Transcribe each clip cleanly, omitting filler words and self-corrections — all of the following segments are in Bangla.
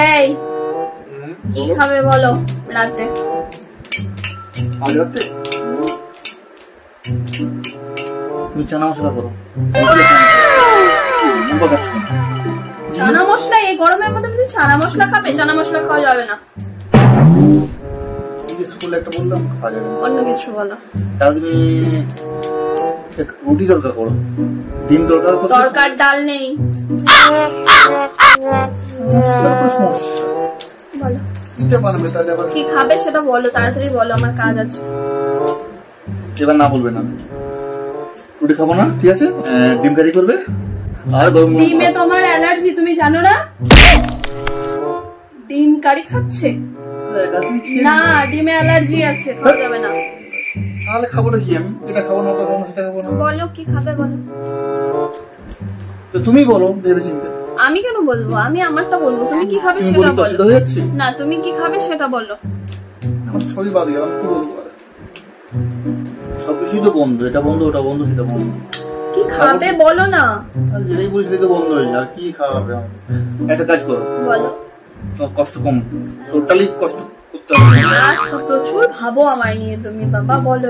এই কি খাবে বলো রাতে? আজ রাতে তুমি চানা মশলা করো। চানা মশলা এই গরমের মধ্যে তুমি চানা মশলা খাবে? চানা মশলা খাওয়া যাবে না। স্কুলে একটা বললাম খাওয়া যাবে, অন্য কিছু বলো। তাহলে তুমি রুটি তরকা করো, ডিম তরকা করো। তরকার ডাল নেই। কি খাবে সেটা বলো, তাড়াতাড়ি বলো, আমার কাজ আছে। এবার না বলবে না, রুটি খাবো না, ঠিক আছে? ডিম কারি করবে। আর ডিমে তোমার অ্যালার্জি, তুমি জানো না? ডিম কারি খাচ্ছে না, ডিমে অ্যালার্জি আছে, খাওয়া যাবে না। তাহলে খাবো না কি? আমি এটা খাবো না, ওটা খাবো না, সেটা খাবো না। বলো কি খাবে বলো। তো তুমি বলো ভেবে চিন্তে। আমি কেন বলবো? আমি আমারটা বলবো, তুমি কি খাবে সেটা বলো। না, তুমি কি খাবে সেটা বলো। আমার সবই বাদ গেল, কি বলবো? সবকিছুই তো বন্ধ, এটা বন্ধ, ওটা বন্ধ, সেটা বন্ধ। কি খাবে বলো না। যেটাই বলি সেটাই তো বন্ধ হয়ে যায়, আর কি খাওয়াবে? একটা কাজ করো, বলো। কষ্ট কম, টোটালি কষ্ট করতে হবে। আচ্ছা, প্রচুর ভাবো আমায় নিয়ে তুমি, বাবা বলো।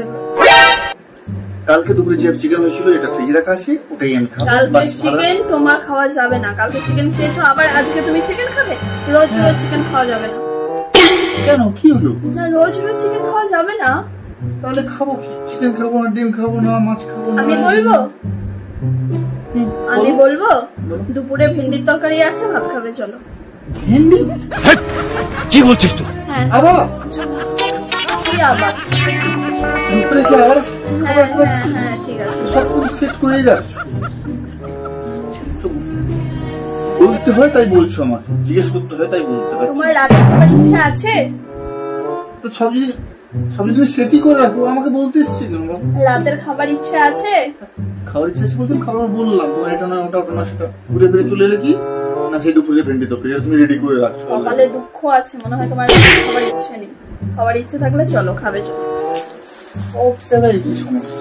কালকে দুপুরে যে চিকেন হয়েছিল, এটা ফ্রিজে রাখা আছে, ওটাই আমি খাবো। কালকে চিকেন তোমার খাওয়া যাবে না, কালকে চিকেন খেয়েছো, আবার আজকে তুমি চিকেন খাবে? রোজ রোজ চিকেন খাওয়া যাবে না। কেন, কি হলো? না, রোজ রোজ চিকেন খাওয়া যাবে না। তাহলে খাবো কি? চিকেন খাবো না, ডিম খাবো না, মাছ খাবো না। আমি বলবো? আমি বলবো দুপুরে ভেন্ডির তরকারি আছে, ভাত খাবে, চলো। ভেন্ডি? কি বলছিস তুই? হ্যাঁ, আবার কি আবার? দুপুরে কি আবার? হ্যাঁ ঠিক আছে, সব কিছু সেট করে যাচ্ছ। বলতে হয় তাই বলছো, আমাকে জিজ্ঞেস করতে হয় তাই বলতে হয়। তোমার রাতে খাবার ইচ্ছা আছে? তো সব জিনিস সেটই করে রাখো, আমাকে বলতে এসছি কেন? রাতের খাবার ইচ্ছা আছে? খাবার ইচ্ছা আছে বলতে খাবার বললাম, তোমার এটা না ওটা, ওটা না সেটা, ঘুরে ফিরে চলে এলে কি না সেই দুপুরে ভেন্ডি তরকারি তুমি রেডি করে রাখছো। সকালে দুঃখ আছে মনে হয় তোমার, খাবার ইচ্ছে নেই। খাবার ইচ্ছে থাকলে চলো, খাবে চলো। ও চালাই কি সমস্যা?